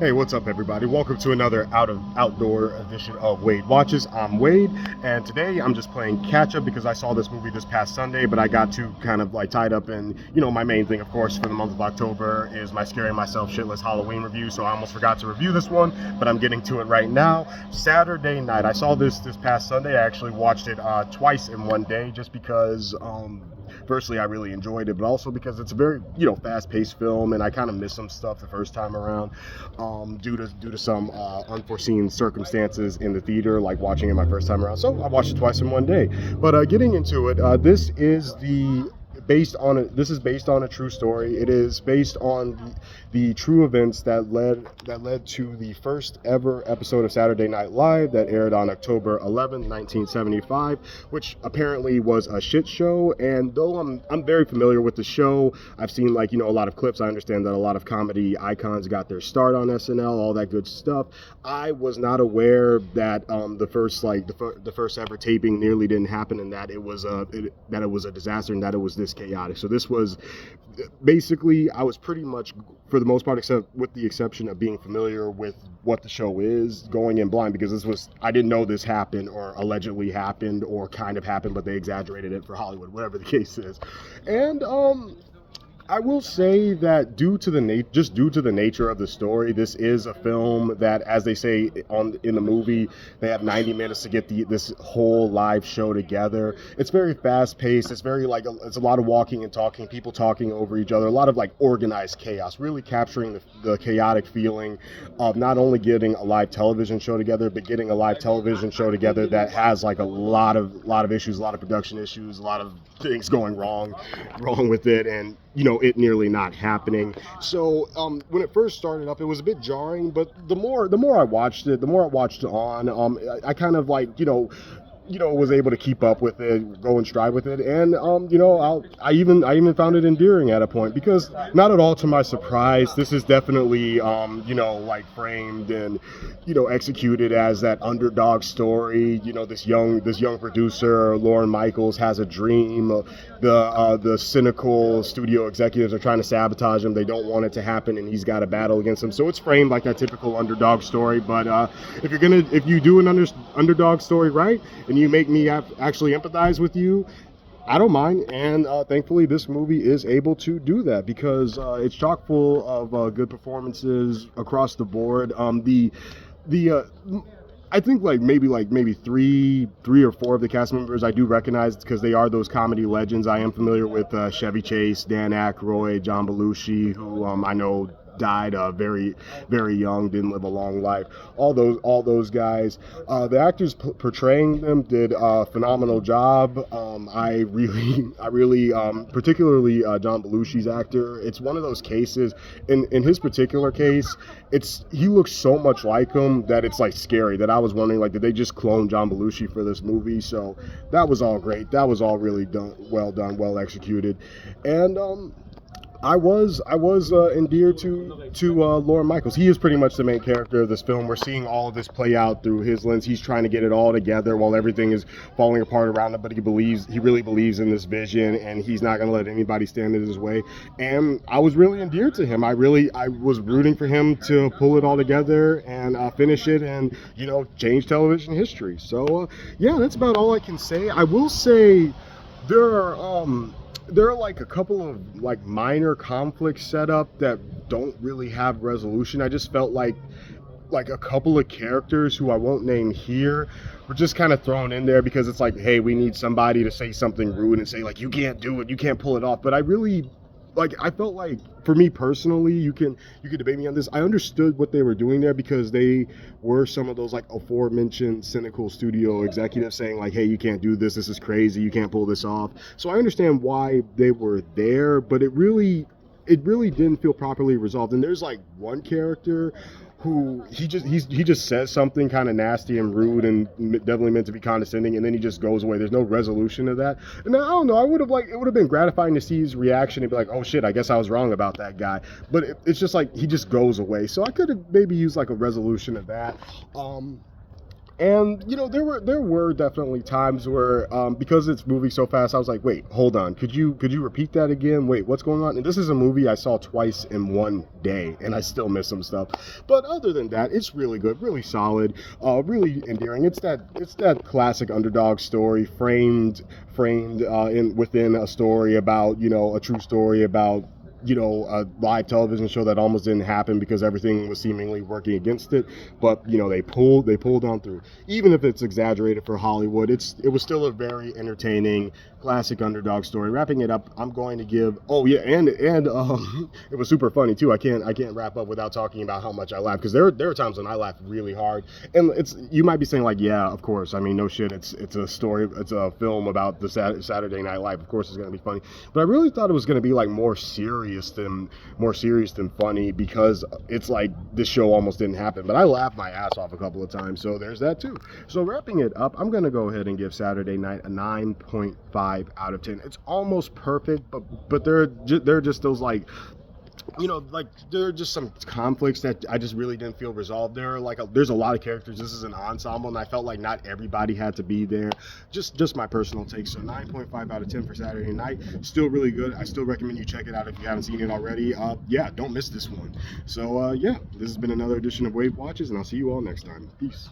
Hey, what's up, everybody? Welcome to another outdoor edition of Wade Watches. I'm Wade, and today I'm just playing catch up because I saw this movie this past Sunday, but I got too kind of like tied up in, my main thing, of course, for the month of October is my Scaring Myself Shitless Halloween review, so I almost forgot to review this one, but I'm getting to it right now. Saturday night, I saw this past Sunday. I actually watched it twice in one day just because, firstly, I really enjoyed it, but also because it's a very, fast-paced film, and I kind of missed some stuff the first time around. Due to some unforeseen circumstances in the theater, like watching it my first time around. So I watched it twice in one day. But getting into it, this is based on a true story. It is based on the true events that led to the first ever episode of Saturday Night Live that aired on October 11th, 1975, which apparently was a shit show. And though I'm very familiar with the show, I've seen a lot of clips. I understand that a lot of comedy icons got their start on SNL, all that good stuff. I was not aware that the first ever taping nearly didn't happen, and that it was a disaster, and that it was this chaotic. So this was basically, I was pretty much, for the most part, except with the exception of being familiar with what the show is, going in blind, because I didn't know this happened or allegedly happened or kind of happened, but they exaggerated it for Hollywood, whatever the case is. And I will say that due to the nature of the story, this is a film that, as they say in the movie, they have 90 minutes to get this whole live show together. It's very fast paced. It's very it's a lot of walking and talking, people talking over each other, a lot of organized chaos, really capturing the chaotic feeling of not only getting a live television show together, but getting a live television show together that has a lot of issues, a lot of production issues, a lot of things going wrong with it, and it nearly not happening. So when it first started up, it was a bit jarring, but the more I watched it on, I kind of was able to keep up with it, go in stride with it, and I even found it endearing at a point, because not at all to my surprise, this is definitely framed and executed as that underdog story. This young producer, Lauren Michaels, has a dream. The cynical studio executives are trying to sabotage him. They don't want it to happen, and he's got to battle against them. So it's framed like that typical underdog story. But if you do an underdog story right, and you make me actually empathize with you, I don't mind. And thankfully, this movie is able to do that, because it's chock full of good performances across the board. I think maybe three or four of the cast members I do recognize, because they are those comedy legends. I am familiar with Chevy Chase, Dan Aykroyd, John Belushi, who I know died very, very young, didn't live a long life. All those guys. The actors portraying them did a phenomenal job. I really, particularly John Belushi's actor. It's one of those cases. In his particular case, he looks so much like him that it's scary. That I was wondering, did they just clone John Belushi for this movie? So that was all great. That was all really well done, well executed, and I was endeared to Lauren Michaels. He is pretty much the main character of this film. We're seeing all of this play out through his lens. He's trying to get it all together while everything is falling apart around him, but he really believes in this vision, and he's not going to let anybody stand in his way. And I was really endeared to him. I was rooting for him to pull it all together and finish it and, change television history. So, yeah, that's about all I can say. I will say there are a couple of minor conflicts set up that don't really have resolution. I just felt like a couple of characters who I won't name here were just kind of thrown in there because it's hey, we need somebody to say something rude and say you can't do it, you can't pull it off. But I really I felt for me personally, you can debate me on this, I understood what they were doing there, because they were some of those aforementioned cynical studio executives saying hey, you can't do this is crazy, you can't pull this off. So I understand why they were there, but it really didn't feel properly resolved. And there's one character who he just says something kind of nasty and rude and definitely meant to be condescending, and then he just goes away. There's no resolution to that. And I don't know, it would have been gratifying to see his reaction and be oh shit, I guess I was wrong about that guy. But it's just he just goes away. So I could have maybe used a resolution of that. And there were definitely times where because it's moving so fast, I was like, wait, hold on, could you repeat that again? Wait, what's going on? And this is a movie I saw twice in one day, and I still miss some stuff. But other than that, it's really good, really solid, really endearing. It's that classic underdog story framed in within a story about a true story about a live television show that almost didn't happen because everything was seemingly working against it. But they pulled on through. Even if it's exaggerated for Hollywood, it was still a very entertaining classic underdog story. Wrapping it up, I'm going to give. Oh yeah, and it was super funny too. I can't wrap up without talking about how much I laughed, because there are times when I laughed really hard. And you might be saying like, yeah, of course. I mean, no shit. It's a story. It's a film about the Saturday Night Live. Of course, it's going to be funny. But I really thought it was going to be like more serious than funny, because it's like this show almost didn't happen. But I laughed my ass off a couple of times, so there's that too. So wrapping it up, I'm going to go ahead and give Saturday Night a 9.5 out of 10. It's almost perfect, but there are just those like there are just some conflicts that I just really didn't feel resolved there. There's a lot of characters. This is an ensemble, and I felt like not everybody had to be there. Just my personal take. So 9.5 out of 10 for Saturday Night. Still really good. I still recommend you check it out if you haven't seen it already. Yeah, don't miss this one. So yeah, this has been another edition of Wave Watches, and I'll see you all next time. Peace.